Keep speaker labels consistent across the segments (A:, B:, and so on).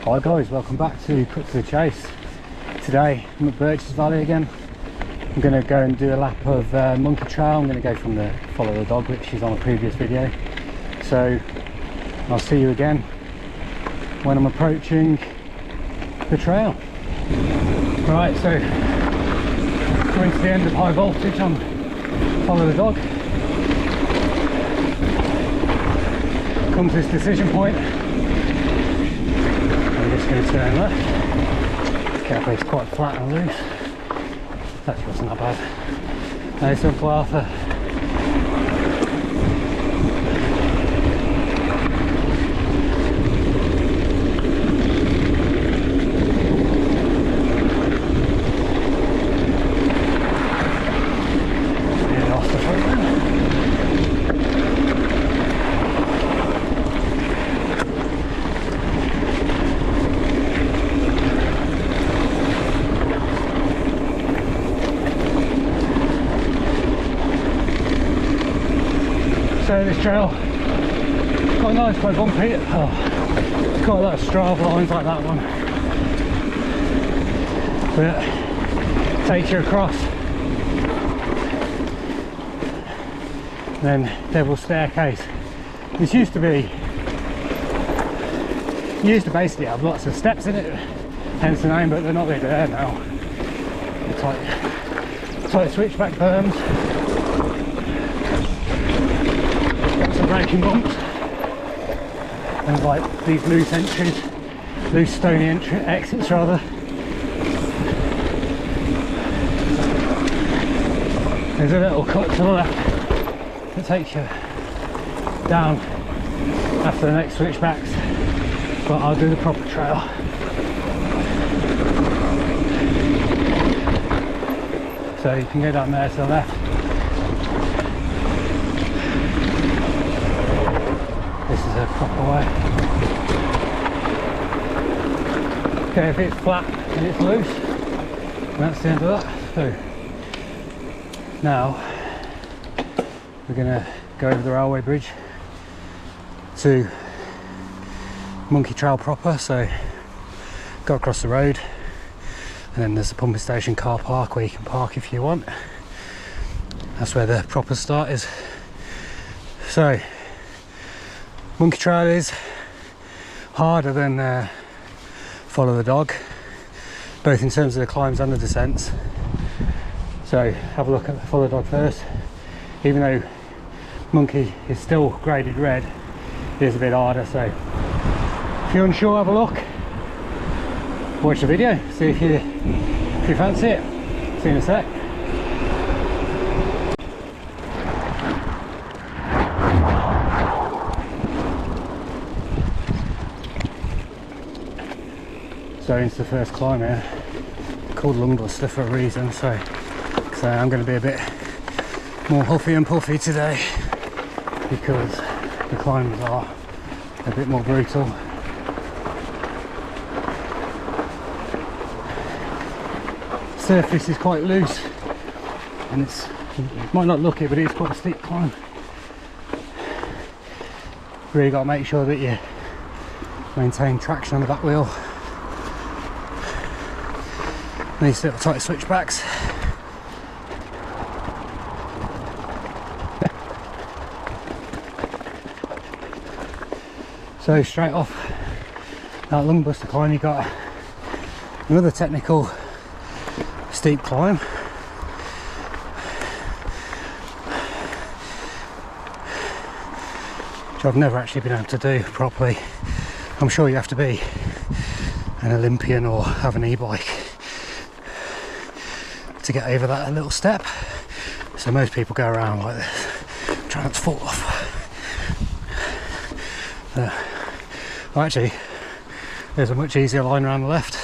A: Hi guys, welcome back to Cannock Chase. Today I'm at Birches Valley again. I'm going to go and do a lap of Monkey Trail. I'm going to go from the Follow the Dog, which is on a previous video. So I'll see you again when I'm approaching the trail. Right, so coming to the end of high voltage on Follow the Dog. Comes this decision point. I'm just going to turn left. Carefully, it's quite flat and loose. That wasn't that bad. Nice and flat. So this trail, quite nice, quite bumpy. It's got a lot of Strava lines like that one, but it takes you across. Then Devil's Staircase. This used to basically have lots of steps in it, hence the name, but they're not really there now. It's like switchback berms. Braking bumps and like these loose stony exits rather. There's a little cut to the left that takes you down after the next switchbacks, but I'll do the proper trail. So you can go down there to the left. This is a proper way. Okay, if it's flat and it's loose, that's the end of that. So now we're going to go over the railway bridge to Monkey Trail proper. So go across the road, and then there's a pumping station car park where you can park if you want. That's where the proper start is. So Monkey Trail is harder than Follow the Dog, both in terms of the climbs and the descents. So have a look at the Follow the Dog first. Even though Monkey is still graded red, it is a bit harder. So if you're unsure, have a look, watch the video, see if you fancy it. See you in a sec. So into the first climb here, called Lungbuster for a reason. So I'm going to be a bit more huffy and puffy today because the climbs are a bit more brutal. Surface is quite loose and you might not look it, but it's quite a steep climb. Really got to make sure that you maintain traction on the back wheel. These little tight switchbacks. So straight off that Lungbuster climb, you got another technical steep climb. Which I've never actually been able to do properly. I'm sure you have to be an Olympian or have an e-bike to get over that little step. So most people go around like this, trying not to fall off. Well, actually, there's a much easier line around the left.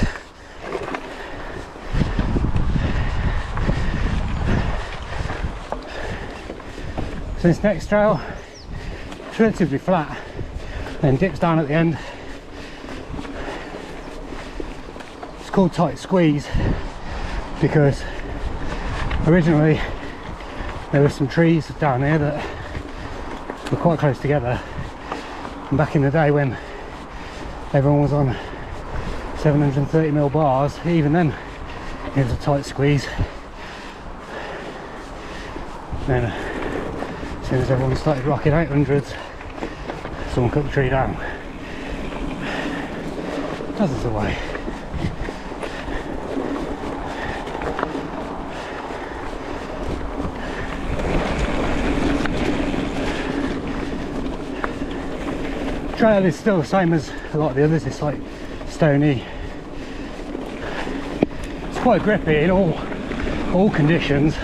A: So this next trail, it's relatively flat, then dips down at the end. It's called Tight Squeeze because originally there were some trees down here that were quite close together, and back in the day when everyone was on 730mm bars. Even then it was a tight squeeze. Then as soon as everyone started rocking 800s, someone cut the tree down. As is the way. Trail is still the same as a lot of the others. It's like stony. It's quite grippy in all conditions.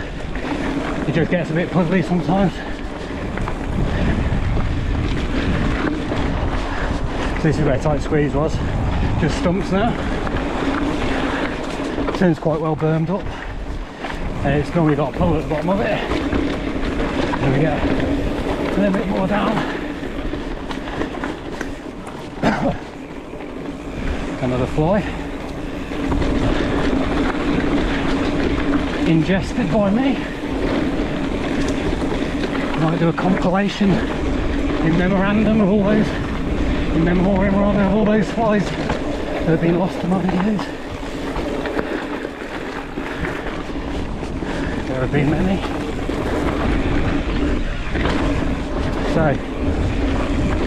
A: It just gets a bit puzzly sometimes. So this is where tight squeeze was. Just stumps now. Turns quite well bermed up. And it's normally got a pull at the bottom of it. And we get a little bit more down. Another fly. Ingested by me. Might do a compilation in memorandum of all those, in memoriam rather, of all those flies that have been lost to my videos. There have been many. So,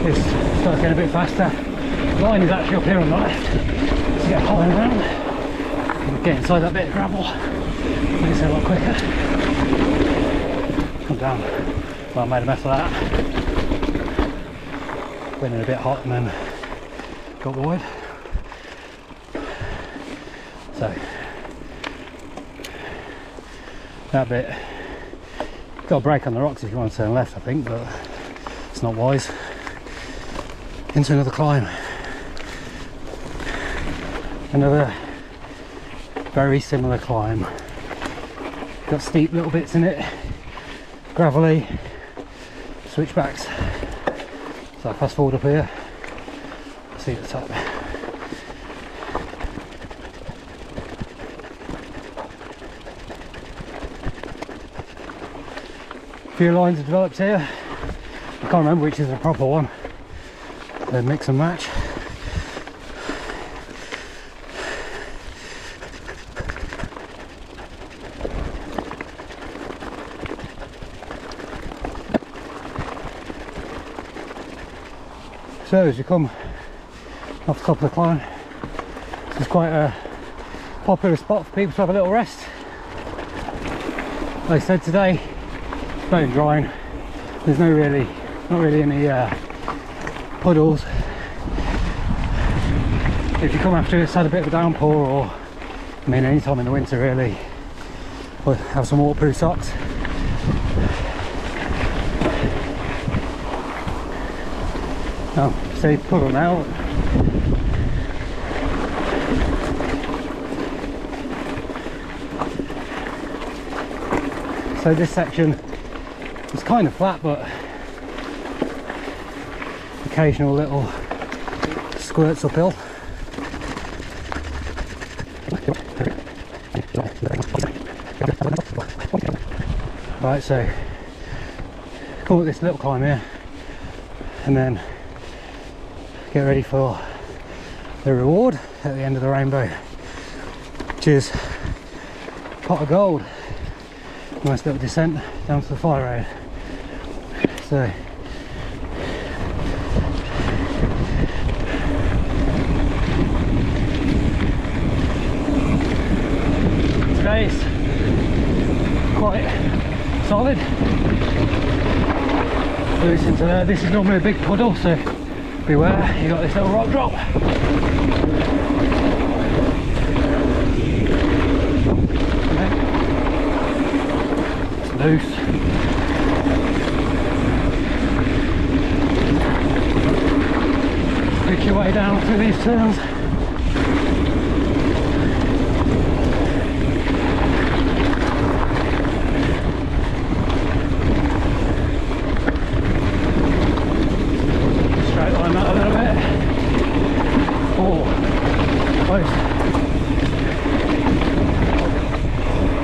A: this starts getting a bit faster. The line is actually up here on the left. Let's get hauling around and get inside that bit of gravel. Makes it a lot quicker. Come down. Well, I made a mess of that. Went in a bit hot and then got the wood. So that bit, got a brake on the rocks if you want to turn left, I think, but it's not wise. Into another climb. Another very similar climb. Got steep little bits in it, gravelly, switchbacks. So I fast forward up here, see at the top. A few lines have developed here. I can't remember which is the proper one. They mix and match. So as you come off the top of the climb, this is quite a popular spot for people to have a little rest. Like I said, today it's bone drying. There's not really any puddles. If you come after it's had a bit of a downpour, or I mean any time in the winter really, we'll have some waterproof socks. Oh, see, puddle now. So this section is kind of flat, but occasional little squirts uphill. Right, so come up this little climb here and then get ready for the reward at the end of the rainbow, which is pot of gold. Nice little descent down to the fire road. So today's quite solid. Loose into there. This is normally a big puddle, so beware, you got this little rock drop. It's loose. Pick your way down through these turns.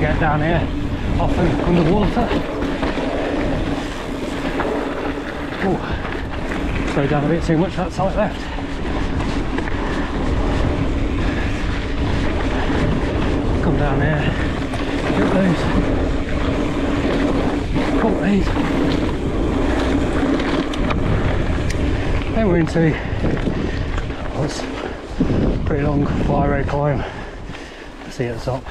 A: Get down here, often underwater. Ooh, slow down a bit too much that side left. come down here, get those, caught these. Then we're into what's a pretty long fire road climb. See at the top.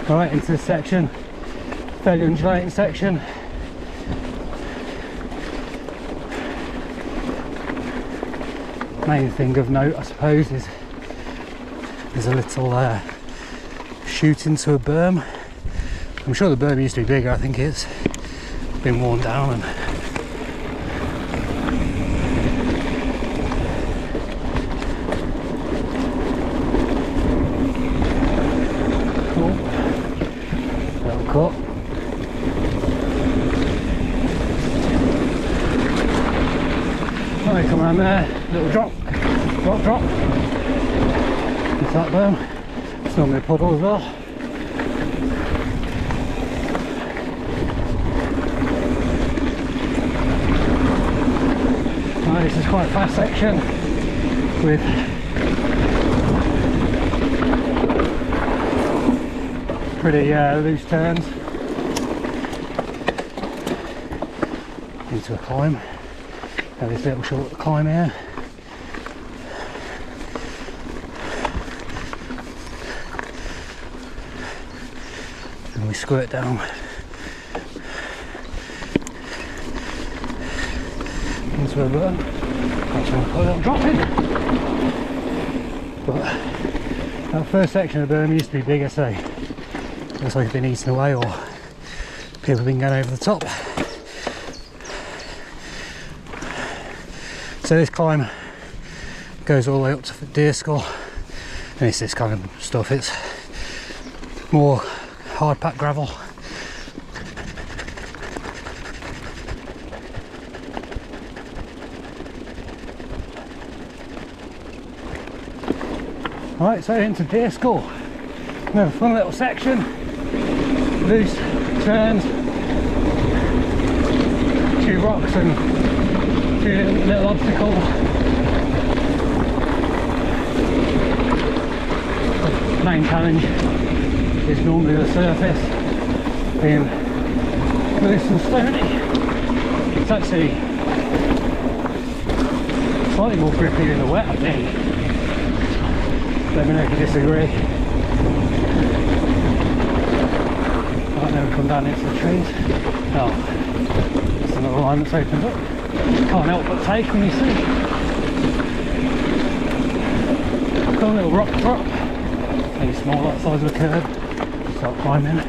A: Right, into this section, fairly undulating section. Main thing of note, I suppose, is there's a little chute into a berm. I'm sure the berm used to be bigger. I think it's been worn down and cut. Right, come around there, little drop. It's that berm. It's normally a puddle as well. Right, this is quite a fast section with pretty loose turns into a climb. Now this little short climb here. And we squirt down into a berm. That's one put a little drop in. But that first section of the berm used to be bigger, so looks like it's been eaten away or people have been going over the top. So this climb goes all the way up to Deer Skull, and it's this kind of stuff. It's more hard packed gravel. Right, so into Deer Skull. Another fun little section. Loose turns, a few rocks and a few little obstacles. The main challenge is normally the surface being loose and stony. It's actually slightly more grippy in the wet, I think. Let me know if you disagree. Right, then we come down into the trees. Oh, that's another line that's opened up. Can't help but take when you see. Got a little rock drop. Maybe small, like the size of a curb. Start climbing.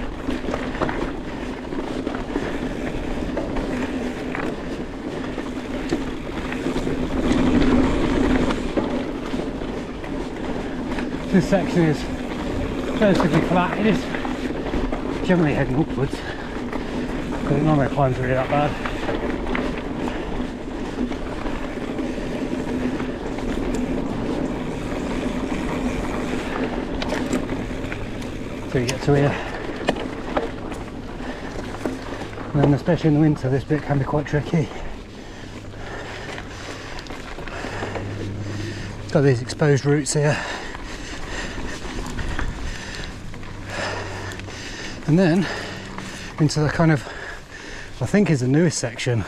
A: This section is relatively flat. It is generally heading upwards, but none of the climbs are really that bad. So you get to here, and then especially in the winter this bit can be quite tricky. Got these exposed roots here. And then into the kind of, I think is the newest section.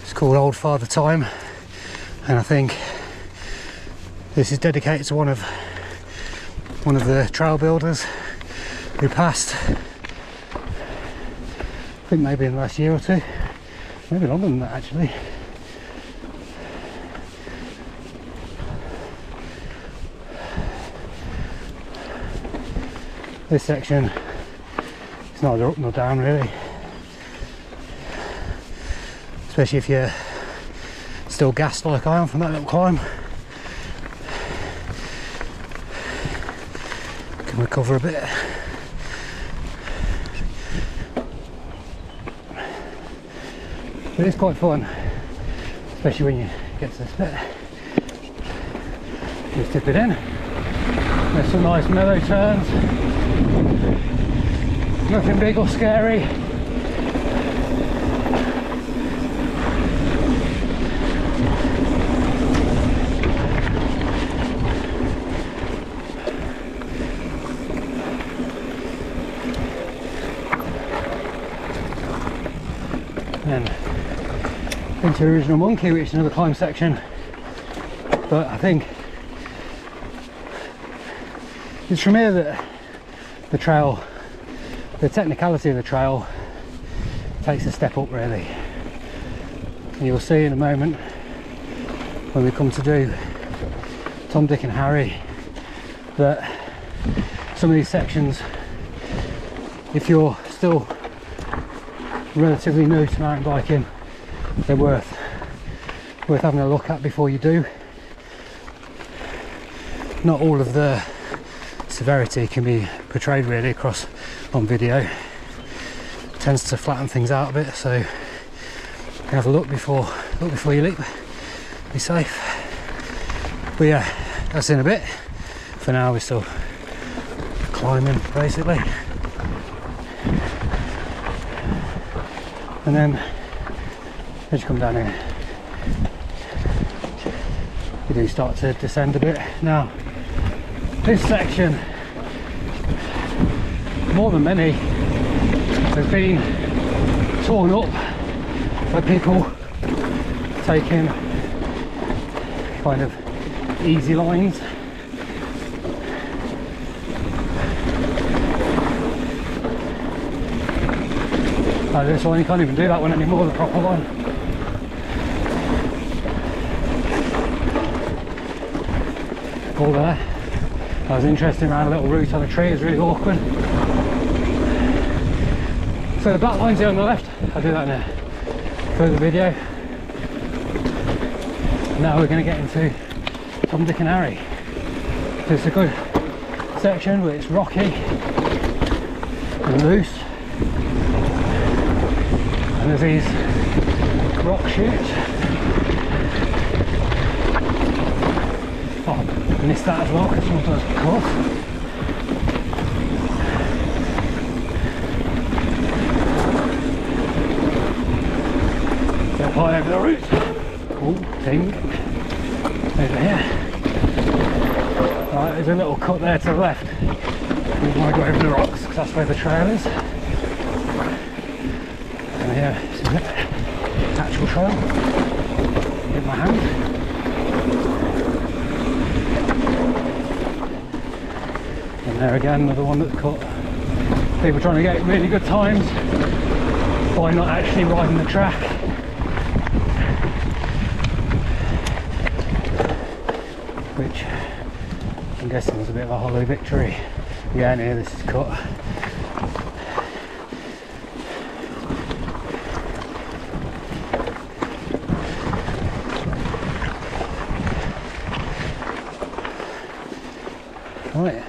A: It's called Old Father Time, and I think this is dedicated to one of the trail builders who passed, I think maybe in the last year or two, maybe longer than that actually. This section is neither up nor down really, especially if you're still gassed like I am from that little climb. Can recover a bit. But it's quite fun, especially when you get to this bit. Just tip it in. There's some nice mellow turns. Nothing big or scary. And into Original Monkey, which is another climb section. But I think it's from here that the trail, the technicality of the trail takes a step up really. And you'll see in a moment when we come to do Tom, Dick and Harry that some of these sections, if you're still relatively new to mountain biking, they're worth having a look at before you do. Not all of the severity can be portrayed really across on video. It tends to flatten things out a bit, so have a look before you leap. Be safe. But yeah, that's in a bit. For now we're still climbing basically. And then as you come down here, you do start to descend a bit. Now, this section, more than many, has been torn up by people taking kind of easy lines. Like this one, you can't even do that one anymore, the proper one. All there. That was interesting, around a little route on a tree, it's really awkward. So the black line's here on the left, I'll do that in a further video. Now we're going to get into Tom, Dick and Harry. So it's a good section, but it's rocky and loose. And there's these rock chutes. Oh, I missed that as well because sometimes of course. Get high over the roots. Oh, ding. Over here. Right, there's a little cut there to the left. We might go over the rocks because that's where the trail is. And here is the actual trail in my hand. And there again, another one that's cut. People trying to get really good times by not actually riding the track. Which I'm guessing was a bit of a hollow victory. Again, here this is cut. Right,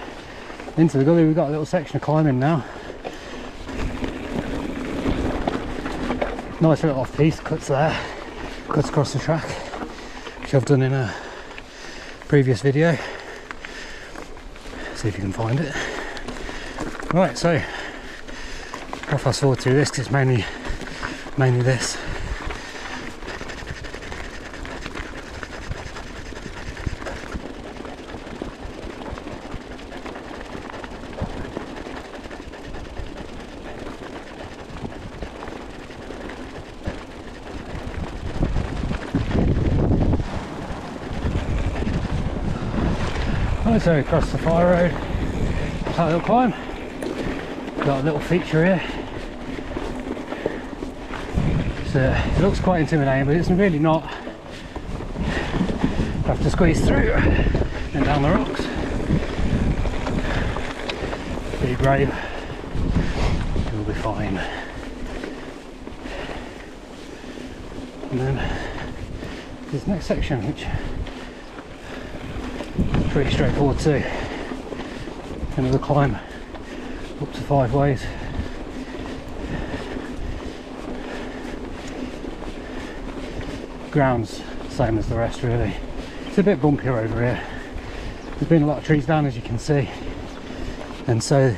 A: into the gully, we've got a little section of climbing now. Nice little off piece, cuts there, cuts across the track, which I've done in a previous video. See if you can find it. Right, so I'll fast forward through this because it's mainly this. So across the fire road, that little climb, got a little feature here. So it looks quite intimidating, but it's really not. You have to squeeze through and down the rocks. Be brave, you'll be fine. And then this next section, which is pretty straightforward too. Another climb up to 5 ways. Ground's same as the rest really. It's a bit bumpier over here. There's been a lot of trees down, as you can see, and so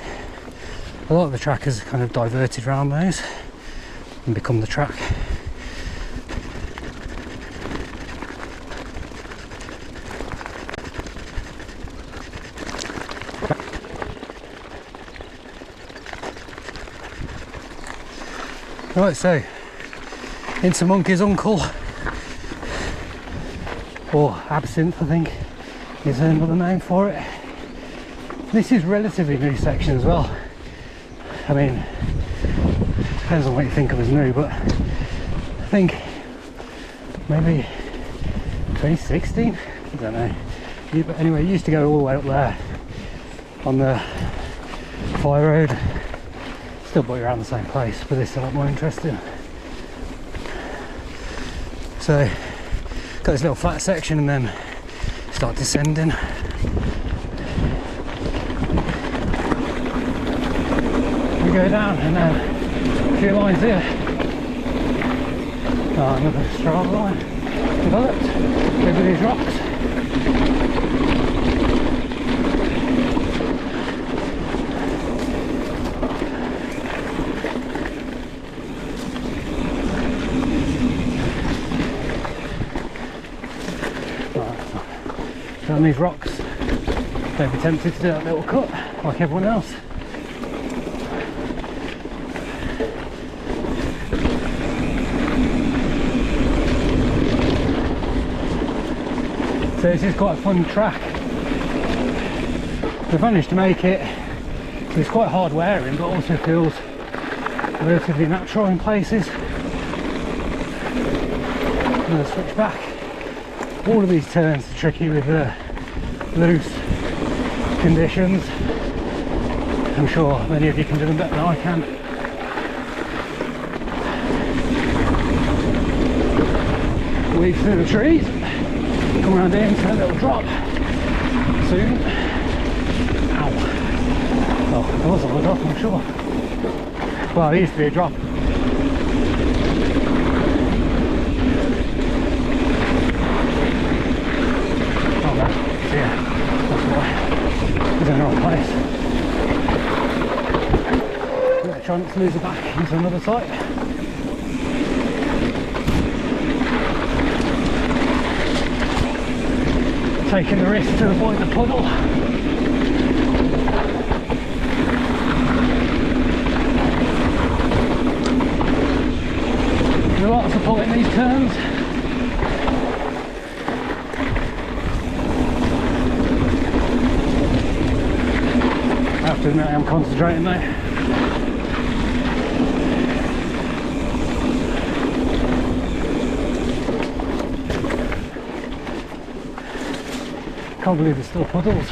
A: a lot of the track has kind of diverted around those and become the track. Right, so into Monkey's Uncle, or Absinthe I think is another name for it. This is relatively new section as well. I mean, depends on what you think of as new, but I think maybe 2016, I don't know. But anyway, it used to go all the way up there on the fire road. Still brought you around the same place, but this is a lot more interesting. So, got this little flat section and then start descending. We go down and then a few lines here. Oh, another straight line developed over these rocks. On these rocks, don't be tempted to do that little cut like everyone else. So this is quite a fun track. We've managed to make it, it's quite hard wearing but also feels relatively natural in places. I'm going to switch back. All of these turns are tricky with loose conditions. I'm sure many of you can do them better than I can. Weave through the trees, come around here into a little drop soon. Ow. Oh, there was a little drop, I'm sure. Well, there used to be a drop. In the wrong place. Yeah, try not to lose it back into another site. Taking the risk to avoid the puddle. There's a lot of support in these turns. I have to admit I am concentrating now. Can't believe there's still puddles.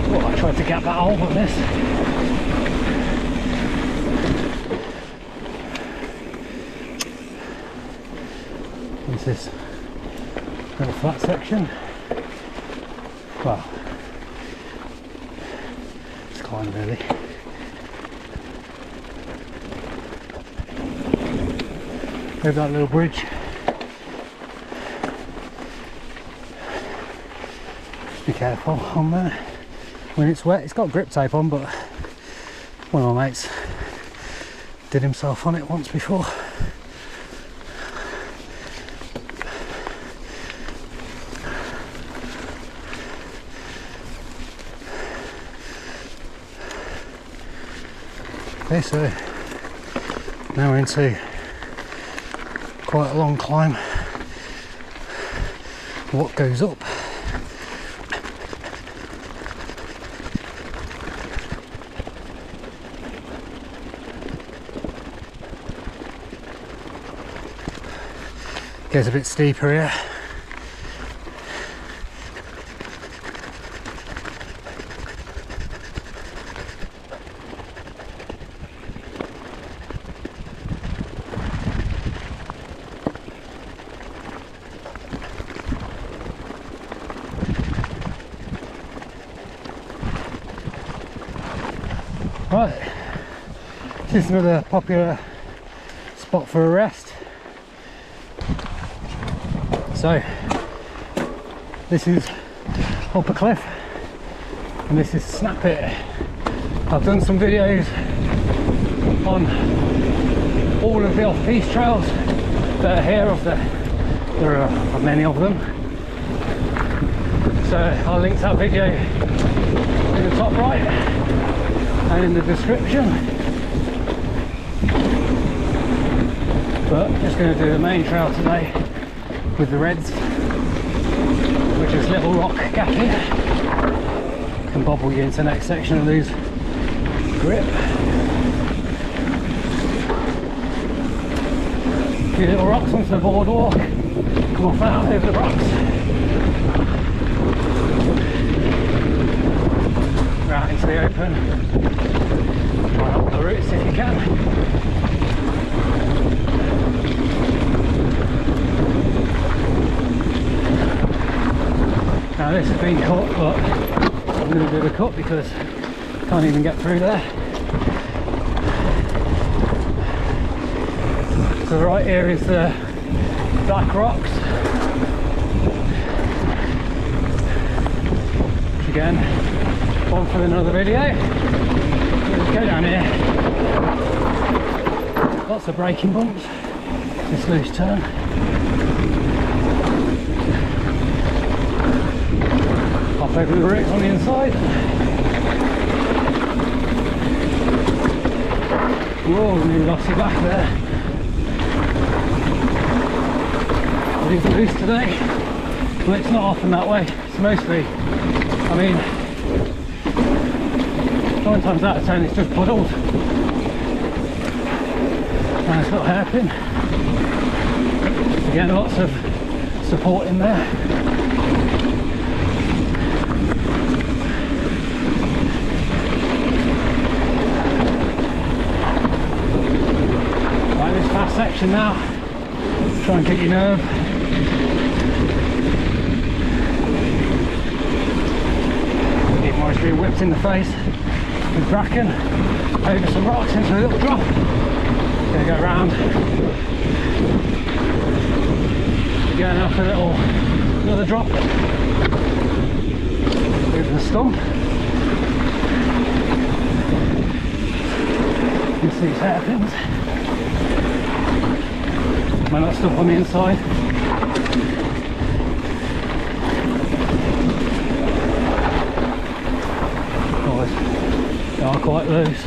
A: Oh, I tried to get that hole on this. This little flat section. Well, it's climb really. Over that little bridge. Just be careful on there when it's wet. It's got grip tape on, but one of my mates did himself on it once before. Okay, so now we're into quite a long climb. What goes up? Gets a bit steeper here. Right, this is another popular spot for a rest. So this is up a cliff and this is Snap Pit. I've done some videos on all of the off-piste trails that are here. There are many of them, so I'll link that video in the top right and in the description. But I'm just going to do the main trail today with the reds, which is Little Rock Gap here. Can bobble you into the next section and lose grip. A few little rocks onto the boardwalk, come off out over the rocks. We're out into the open. Try up the roots if you can. Now this has been cut, but I'm going to do the cut because I can't even get through there. So right here is the black rocks. Again, one for another video. Let's go down here. Lots of braking bumps. This loose turn. Off over the roots on the inside. Whoa, nearly lost you back there. It is loose today, but it's not often that way. It's mostly, I mean, 9 times out of 10 it's just puddled. Nice little hairpin. Again, lots of support in there. Right, this fast section now. Try and get your nerve. Even more being whipped in the face with bracken over some rocks into a little drop. Gonna go round. Again up a little, another drop. Over the stump. You can see these hairpins. Might not stuff on the inside. Oh, they are quite loose.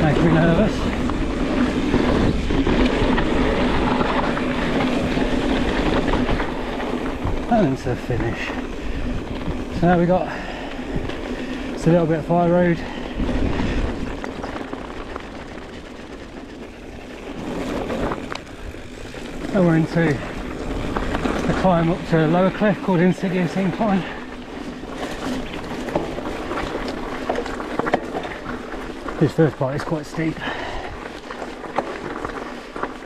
A: Makes me nervous. And into the finish. So now we got, it's a little bit of fire road. And we're into a climb up to a lower cliff called INSIDIOUS INCLINE. This first part is quite steep.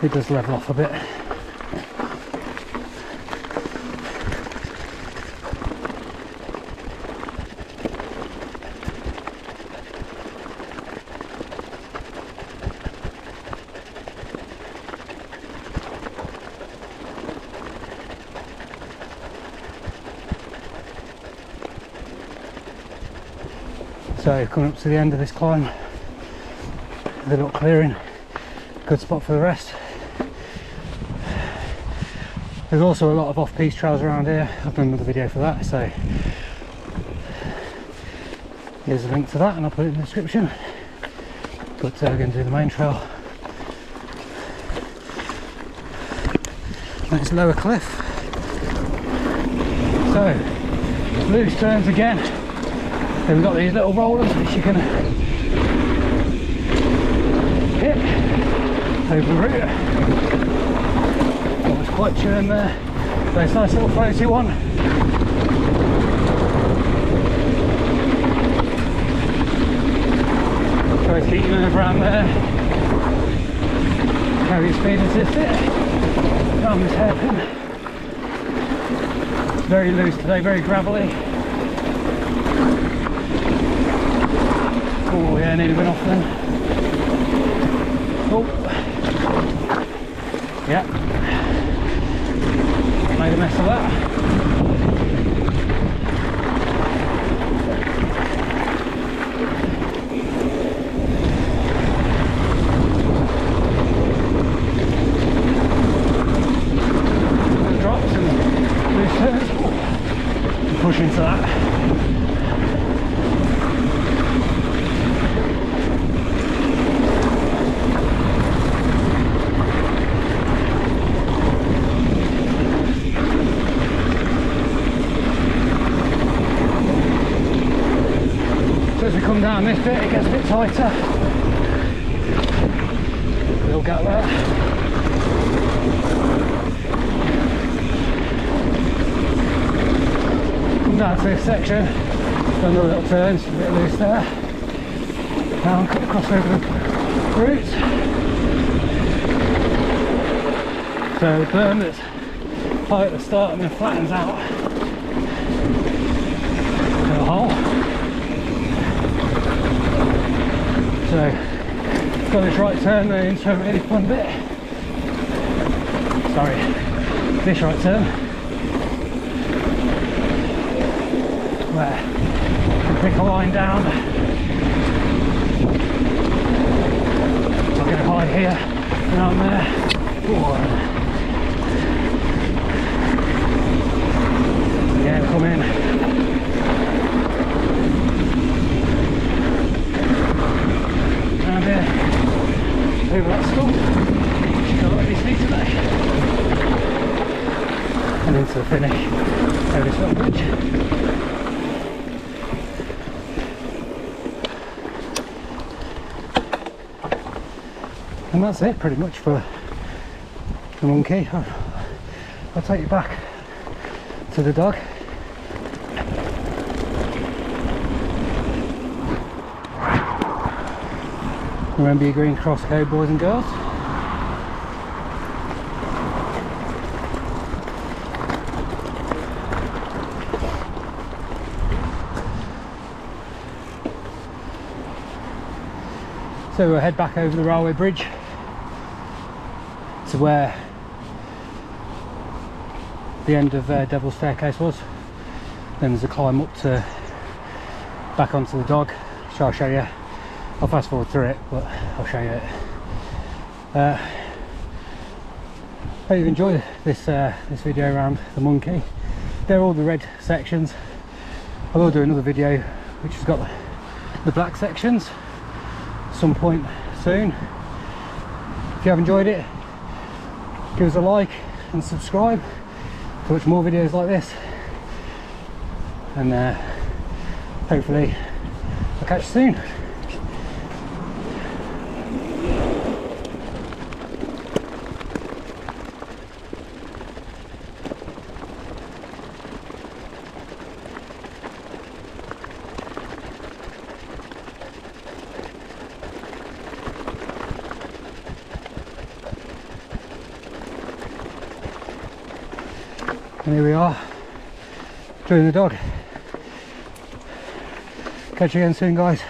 A: It does level off a bit. So coming up to the end of this climb, the little clearing, good spot for the rest. There's also a lot of off-piste trails around here. I've done another video for that, so here's a link to that and I'll put it in the description. But we're going to do the main trail. Nice lower cliff. So, loose turns again. Then we've got these little rollers which you can hit over the route. That was quite churn there. So it's a nice little floaty one. Try to keep your nerve around there. Carry your speed assist it. Around this hairpin. It's very loose today, very gravelly. Oh yeah, nearly went off then. Oh. Yeah. Made a mess of that. Drops and loose turns. Push into that. As we come down this bit, it gets a bit tighter. Little gap there. Come down to this section, done the little turns, a bit loose there. Now cut across over the roots. So the berm that's high at the start and then flattens out. Little hole. So, got this right turn there into a really fun bit. Sorry, this right turn. Where you can pick a line down. I'll get high here, down there. Ooh. Yeah, come in. Over that stump, got what you see today, and into the finish over this little bridge. And that's it pretty much for the monkey. I'll take you back to the dog. Remember your green cross code, boys and girls. So we'll head back over the railway bridge to where the end of Devil's Staircase was. Then there's a climb up to back onto the dog, which I'll show you. I'll fast forward through it, but I'll show you it. Hope you've enjoyed this this video around the monkey. They're all the red sections. I will do another video which has got the black sections at some point soon. If you have enjoyed it, give us a like and subscribe to watch more videos like this. And hopefully I'll catch you soon. And here we are, doing the dog. Catch you again soon, guys.